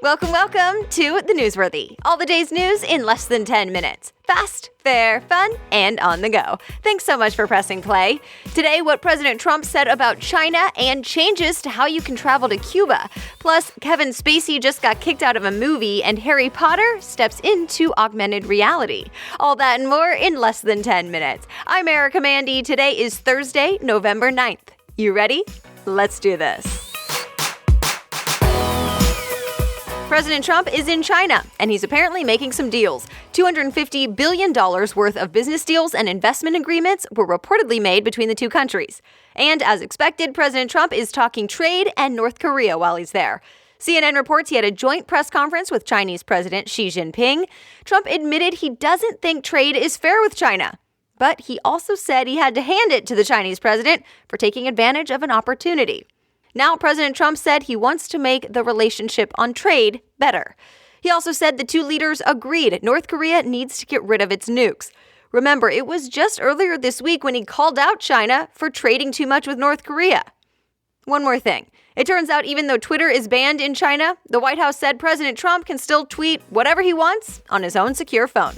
Welcome to The Newsworthy. All the day's news in less than 10 minutes. Fast, fair, fun, and on the go. Thanks so much for pressing play. Today, what President Trump said about China and changes to how you can travel to Cuba. Plus, Kevin Spacey just got kicked out of a movie and Harry Potter steps into augmented reality. All that and more in less than 10 minutes. I'm Erica Mandy. Today is Thursday, November 9th. You ready? Let's do this. President Trump is in China, and he's apparently making some deals. $250 billion worth of business deals and investment agreements were reportedly made between the two countries. And as expected, President Trump is talking trade and North Korea while he's there. CNN reports he had a joint press conference with Chinese President Xi Jinping. Trump admitted he doesn't think trade is fair with China. But he also said he had to hand it to the Chinese president for taking advantage of an opportunity. Now, President Trump said he wants to make the relationship on trade better. He also said the two leaders agreed North Korea needs to get rid of its nukes. Remember, it was just earlier this week when he called out China for trading too much with North Korea. One more thing. It turns out even though Twitter is banned in China, the White House said President Trump can still tweet whatever he wants on his own secure phone.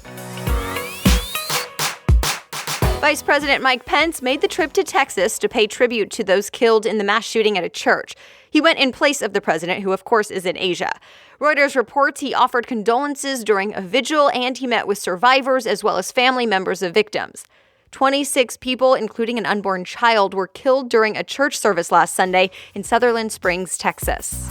Vice President Mike Pence made the trip to Texas to pay tribute to those killed in the mass shooting at a church. He went in place of the president, who of course is in Asia. Reuters reports he offered condolences during a vigil and he met with survivors as well as family members of victims. 26 people, including an unborn child, were killed during a church service last Sunday in Sutherland Springs, Texas.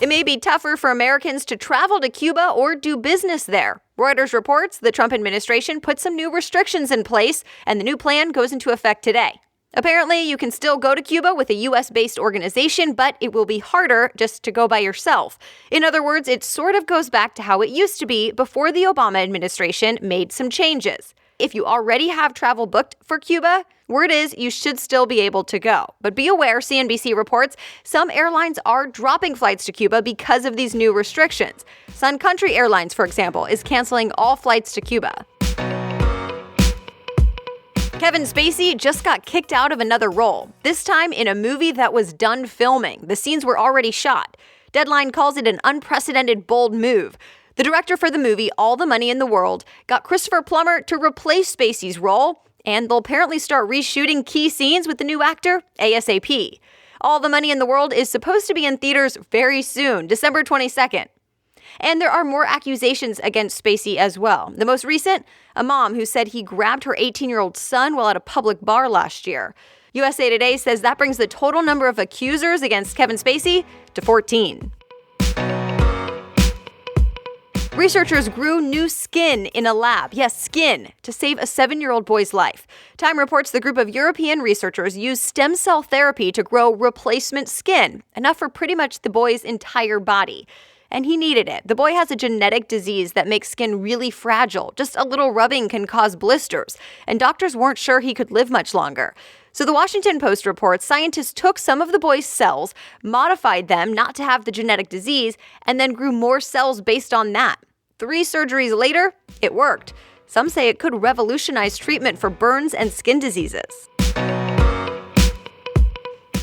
It may be tougher for Americans to travel to Cuba or do business there. Reuters reports the Trump administration put some new restrictions in place, and the new plan goes into effect today. Apparently, you can still go to Cuba with a U.S.-based organization, but it will be harder just to go by yourself. In other words, it sort of goes back to how it used to be before the Obama administration made some changes. If you already have travel booked for Cuba, word is you should still be able to go. But be aware, CNBC reports, some airlines are dropping flights to Cuba because of these new restrictions. Sun Country Airlines, for example, is canceling all flights to Cuba. Kevin Spacey just got kicked out of another role, this time in a movie that was done filming. The scenes were already shot. Deadline calls it an unprecedented, bold move. The director for the movie, All the Money in the World, got Christopher Plummer to replace Spacey's role, and they'll apparently start reshooting key scenes with the new actor ASAP. All the Money in the World is supposed to be in theaters very soon, December 22nd. And there are more accusations against Spacey as well. The most recent, a mom who said he grabbed her 18-year-old son while at a public bar last year. USA Today says that brings the total number of accusers against Kevin Spacey to 14. Researchers grew new skin in a lab, yes, skin, to save a 7-year-old boy's life. Time reports the group of European researchers used stem cell therapy to grow replacement skin, enough for pretty much the boy's entire body. And he needed it. The boy has a genetic disease that makes skin really fragile. Just a little rubbing can cause blisters, and doctors weren't sure he could live much longer. So the Washington Post reports scientists took some of the boy's cells, modified them not to have the genetic disease, and then grew more cells based on that. 3 surgeries later, it worked. Some say it could revolutionize treatment for burns and skin diseases.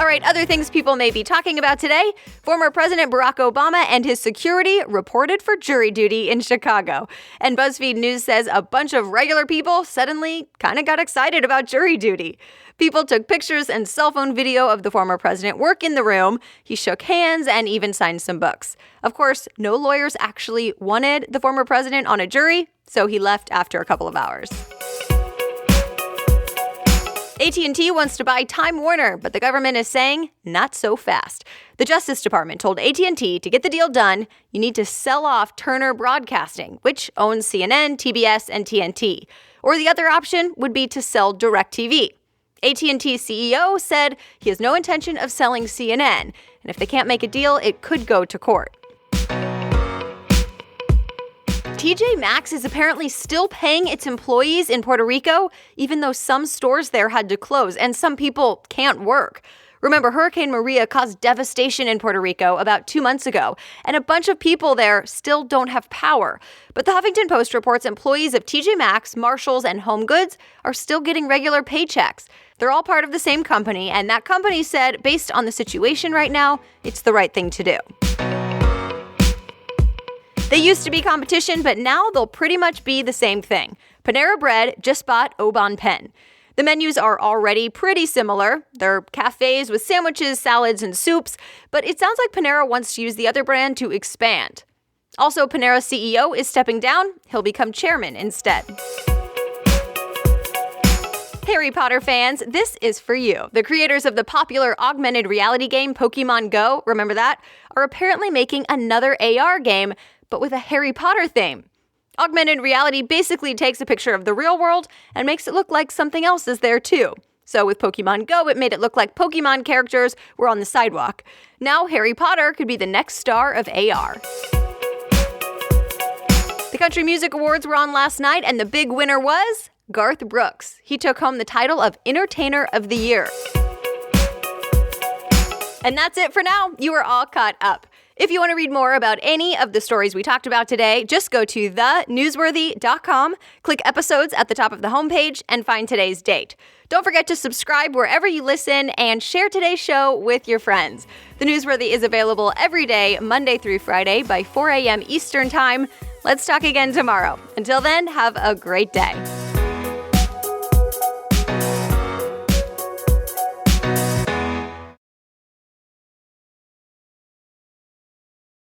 All right, other things people may be talking about today. Former President Barack Obama and his security reported for jury duty in Chicago. And BuzzFeed News says a bunch of regular people suddenly kind of got excited about jury duty. People took pictures and cell phone video of the former president work in the room. He shook hands and even signed some books. Of course, no lawyers actually wanted the former president on a jury, so he left after a couple of hours. AT&T wants to buy Time Warner, but the government is saying not so fast. The Justice Department told AT&T to get the deal done, you need to sell off Turner Broadcasting, which owns CNN, TBS, and TNT. Or the other option would be to sell DirecTV. AT&T CEO said he has no intention of selling CNN, and if they can't make a deal, it could go to court. TJ Maxx is apparently still paying its employees in Puerto Rico, even though some stores there had to close and some people can't work. Remember, Hurricane Maria caused devastation in Puerto Rico about 2 months ago, and a bunch of people there still don't have power. But the Huffington Post reports employees of TJ Maxx, Marshalls, and Home Goods are still getting regular paychecks. They're all part of the same company, and that company said, based on the situation right now, it's the right thing to do. They used to be competition, but now they'll pretty much be the same thing. Panera Bread just bought Au Pen. The menus are already pretty similar. They're cafes with sandwiches, salads, and soups, but it sounds like Panera wants to use the other brand to expand. Also, Panera's CEO is stepping down. He'll become chairman instead. Harry Potter fans, this is for you. The creators of the popular augmented reality game Pokémon Go, remember that, are apparently making another AR game, but with a Harry Potter theme. Augmented reality basically takes a picture of the real world and makes it look like something else is there too. So with Pokémon Go, it made it look like Pokémon characters were on the sidewalk. Now Harry Potter could be the next star of AR. The Country Music Awards were on last night, and the big winner was Garth Brooks. He took home the title of Entertainer of the Year. And that's it for now. You are all caught up. If you want to read more about any of the stories we talked about today, just go to thenewsworthy.com, click episodes at the top of the homepage, and find today's date. Don't forget to subscribe wherever you listen and share today's show with your friends. The Newsworthy is available every day, Monday through Friday by 4 a.m. Eastern Time. Let's talk again tomorrow. Until then, have a great day.